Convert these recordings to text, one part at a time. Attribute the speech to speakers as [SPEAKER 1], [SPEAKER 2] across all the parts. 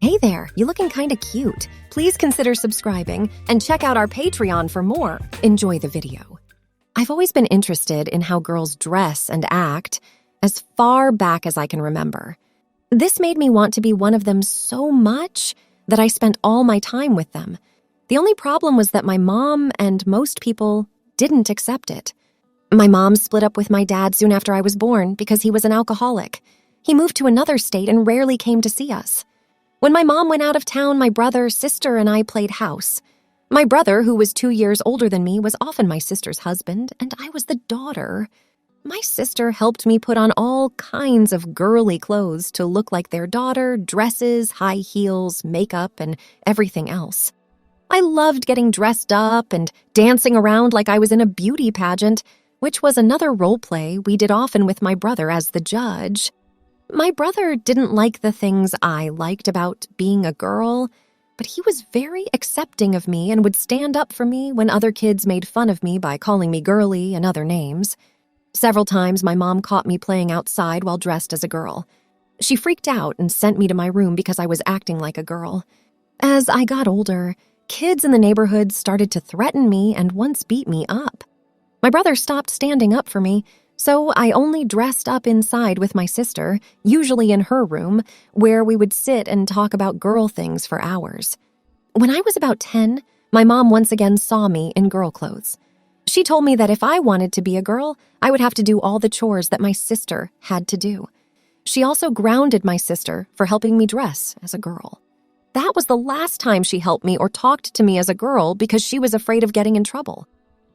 [SPEAKER 1] Hey there, you looking kinda cute. Please consider subscribing and check out our Patreon for more. Enjoy the video. I've always been interested in how girls dress and act as far back as I can remember. This made me want to be one of them so much that I spent all my time with them. The only problem was that my mom and most people didn't accept it. My mom split up with my dad soon after I was born because he was an alcoholic. He moved to another state and rarely came to see us. When my mom went out of town, my brother, sister, and I played house. My brother, who was 2 years older than me, was often my sister's husband, and I was the daughter. My sister helped me put on all kinds of girly clothes to look like their daughter, dresses, high heels, makeup, and everything else. I loved getting dressed up and dancing around like I was in a beauty pageant, which was another role play we did often with my brother as the judge. My brother didn't like the things I liked about being a girl, but he was very accepting of me and would stand up for me when other kids made fun of me by calling me girly and other names. Several times my mom caught me playing outside while dressed as a girl. She freaked out and sent me to my room because I was acting like a girl. As I got older, kids in the neighborhood started to threaten me and once beat me up. My brother stopped standing up for me, so I only dressed up inside with my sister, usually in her room, where we would sit and talk about girl things for hours. When I was about 10, my mom once again saw me in girl clothes. She told me that if I wanted to be a girl, I would have to do all the chores that my sister had to do. She also grounded my sister for helping me dress as a girl. That was the last time she helped me or talked to me as a girl because she was afraid of getting in trouble.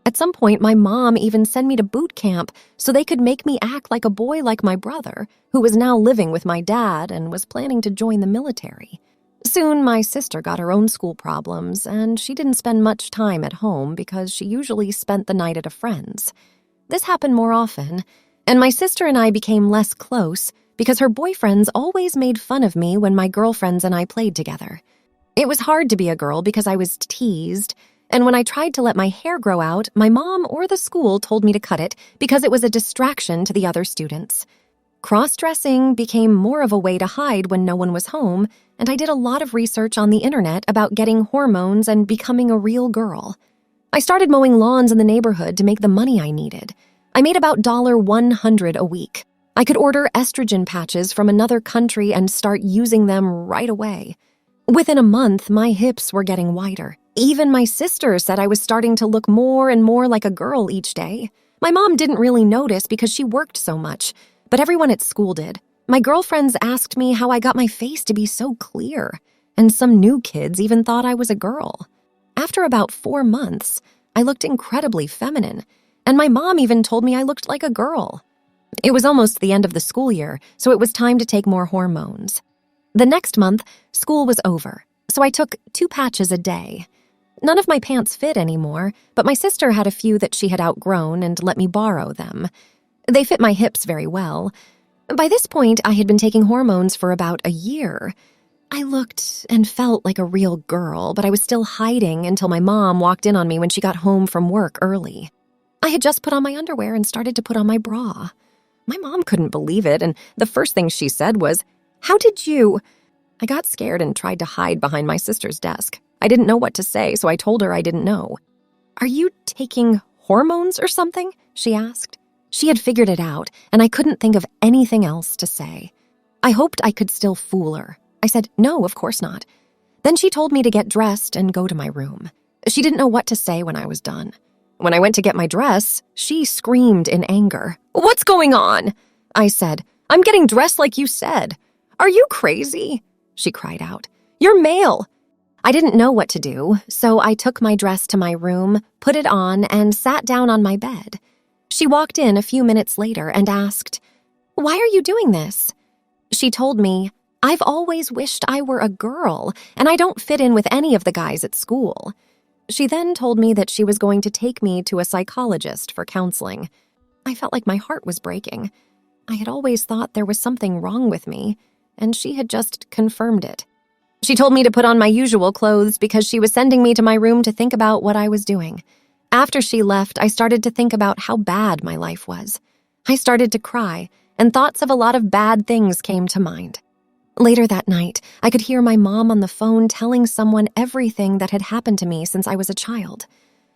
[SPEAKER 1] At some point, my mom even sent me to boot camp so they could make me act like a boy like my brother, who was now living with my dad and was planning to join the military. Soon, my sister got her own school problems, and she didn't spend much time at home because she usually spent the night at a friend's. This happened more often, and my sister and I became less close because her boyfriends always made fun of me when my girlfriends and I played together. It was hard to be a girl because I was teased, and when I tried to let my hair grow out, my mom or the school told me to cut it because it was a distraction to the other students. Crossdressing became more of a way to hide when no one was home, and I did a lot of research on the internet about getting hormones and becoming a real girl. I started mowing lawns in the neighborhood to make the money I needed. I made about $100 a week. I could order estrogen patches from another country and start using them right away. Within a month, my hips were getting wider. Even my sister said I was starting to look more and more like a girl each day. My mom didn't really notice because she worked so much, but everyone at school did. My girlfriends asked me how I got my face to be so clear, and some new kids even thought I was a girl. After about 4 months, I looked incredibly feminine, and my mom even told me I looked like a girl. It was almost the end of the school year, so it was time to take more hormones. The next month, school was over, so I took 2 patches a day. None of my pants fit anymore, but my sister had a few that she had outgrown and let me borrow them. They fit my hips very well. By this point, I had been taking hormones for about a year. I looked and felt like a real girl, but I was still hiding until my mom walked in on me when she got home from work early. I had just put on my underwear and started to put on my bra. My mom couldn't believe it, and the first thing she said was, "How did you?" I got scared and tried to hide behind my sister's desk. I didn't know what to say, so I told her I didn't know. "Are you taking hormones or something?" she asked. She had figured it out, and I couldn't think of anything else to say. I hoped I could still fool her. I said, "No, of course not." Then she told me to get dressed and go to my room. She didn't know what to say when I was done. When I went to get my dress, she screamed in anger. "What's going on?" I said, "I'm getting dressed like you said." "Are you crazy?" she cried out. "You're male." I didn't know what to do, so I took my dress to my room, put it on, and sat down on my bed. She walked in a few minutes later and asked, "Why are you doing this?" She told me, "I've always wished I were a girl, and I don't fit in with any of the guys at school." She then told me that she was going to take me to a psychologist for counseling. I felt like my heart was breaking. I had always thought there was something wrong with me, and she had just confirmed it. She told me to put on my usual clothes because she was sending me to my room to think about what I was doing. After she left, I started to think about how bad my life was. I started to cry, and thoughts of a lot of bad things came to mind. Later that night, I could hear my mom on the phone telling someone everything that had happened to me since I was a child.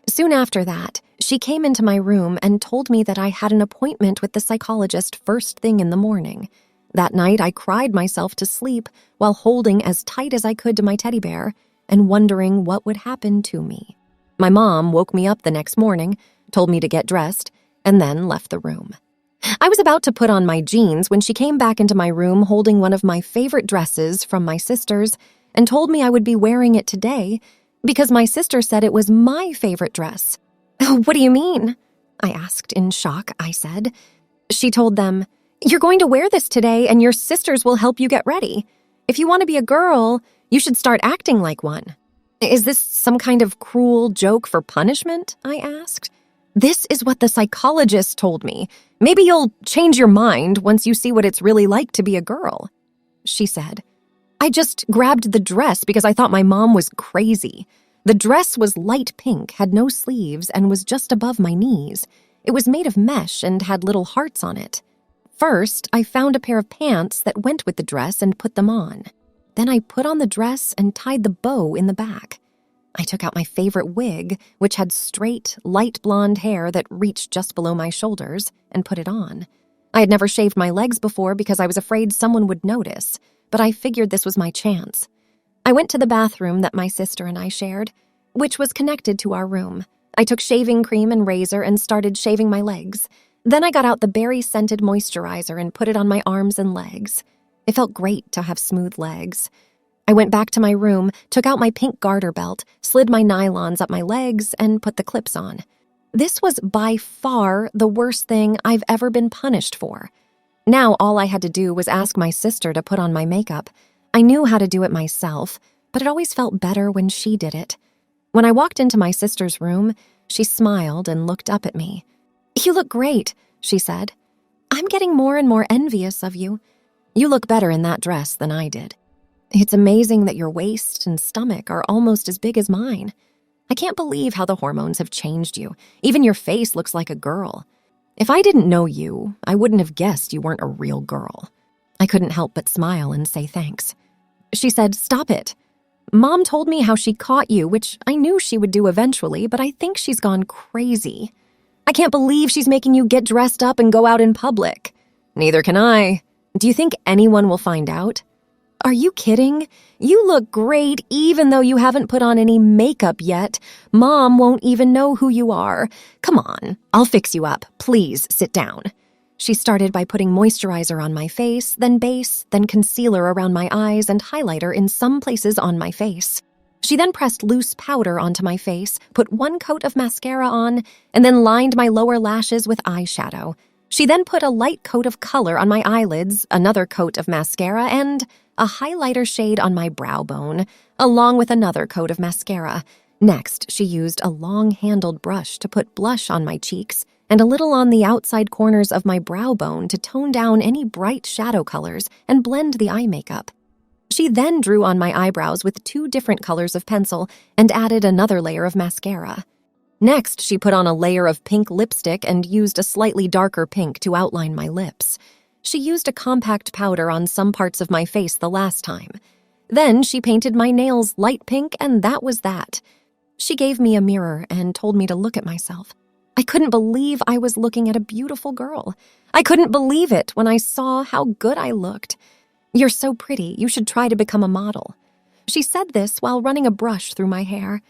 [SPEAKER 1] Soon after that, she came into my room and told me that I had an appointment with the psychologist first thing in the morning. That night, I cried myself to sleep while holding as tight as I could to my teddy bear and wondering what would happen to me. My mom woke me up the next morning, told me to get dressed, and then left the room. I was about to put on my jeans when she came back into my room holding one of my favorite dresses from my sister's and told me I would be wearing it today because my sister said it was my favorite dress. "What do you mean?" I asked in shock, I said. She told them, "You're going to wear this today and your sisters will help you get ready. If you want to be a girl, you should start acting like one." "Is this some kind of cruel joke for punishment?" I asked. "This is what the psychologist told me. Maybe you'll change your mind once you see what it's really like to be a girl," she said. I just grabbed the dress because I thought my mom was crazy. The dress was light pink, had no sleeves, and was just above my knees. It was made of mesh and had little hearts on it. First, I found a pair of pants that went with the dress and put them on. Then I put on the dress and tied the bow in the back. I took out my favorite wig, which had straight, light blonde hair that reached just below my shoulders, and put it on. I had never shaved my legs before because I was afraid someone would notice, but I figured this was my chance. I went to the bathroom that my sister and I shared, which was connected to our room. I took shaving cream and razor and started shaving my legs. Then I got out the berry-scented moisturizer and put it on my arms and legs. It felt great to have smooth legs. I went back to my room, took out my pink garter belt, slid my nylons up my legs, and put the clips on. This was by far the worst thing I've ever been punished for. Now all I had to do was ask my sister to put on my makeup. I knew how to do it myself, but it always felt better when she did it. When I walked into my sister's room, she smiled and looked up at me. "You look great," she said. "I'm getting more and more envious of you. You look better in that dress than I did. It's amazing that your waist and stomach are almost as big as mine. I can't believe how the hormones have changed you. Even your face looks like a girl. If I didn't know you, I wouldn't have guessed you weren't a real girl." I couldn't help but smile and say thanks. She said, "Stop it. Mom told me how she caught you, which I knew she would do eventually, but I think she's gone crazy. I can't believe she's making you get dressed up and go out in public." "Neither can I. Do you think anyone will find out?" "Are you kidding? You look great even though you haven't put on any makeup yet. Mom won't even know who you are. Come on, I'll fix you up. Please sit down." She started by putting moisturizer on my face, then base, then concealer around my eyes and highlighter in some places on my face. She then pressed loose powder onto my face, put one coat of mascara on, and then lined my lower lashes with eyeshadow. She then put a light coat of color on my eyelids, another coat of mascara, and a highlighter shade on my brow bone, along with another coat of mascara. Next, she used a long-handled brush to put blush on my cheeks and a little on the outside corners of my brow bone to tone down any bright shadow colors and blend the eye makeup. She then drew on my eyebrows with 2 different colors of pencil and added another layer of mascara. Next, she put on a layer of pink lipstick and used a slightly darker pink to outline my lips. She used a compact powder on some parts of my face the last time. Then she painted my nails light pink, and that was that. She gave me a mirror and told me to look at myself. I couldn't believe I was looking at a beautiful girl. I couldn't believe it when I saw how good I looked. "You're so pretty, you should try to become a model." She said this while running a brush through my hair.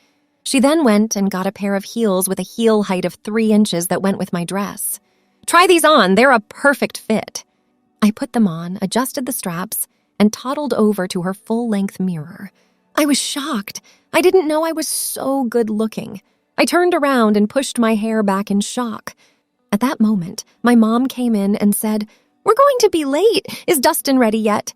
[SPEAKER 1] She then went and got a pair of heels with a heel height of 3 inches that went with my dress. "Try these on, they're a perfect fit." I put them on, adjusted the straps, and toddled over to her full-length mirror. I was shocked. I didn't know I was so good-looking. I turned around and pushed my hair back in shock. At that moment, my mom came in and said, "We're going to be late. Is Dustin ready yet?"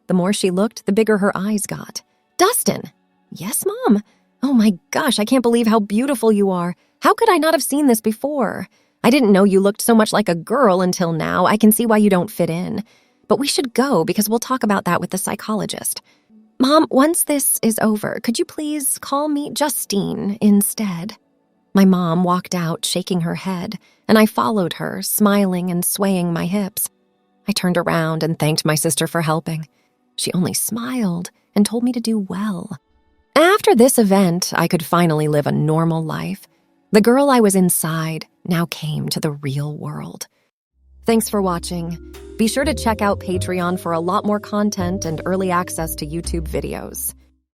[SPEAKER 1] The more she looked, the bigger her eyes got. "Dustin?" "Yes, Mom." "Oh my gosh, I can't believe how beautiful you are. How could I not have seen this before? I didn't know you looked so much like a girl until now. I can see why you don't fit in. But we should go because we'll talk about that with the psychologist." "Mom, once this is over, could you please call me Justine instead?" My mom walked out, shaking her head, and I followed her, smiling and swaying my hips. I turned around and thanked my sister for helping. She only smiled and told me to do well. After this event, I could finally live a normal life. The girl I was inside now came to the real world. Thanks for watching. Be sure to check out Patreon for a lot more content and early access to YouTube videos.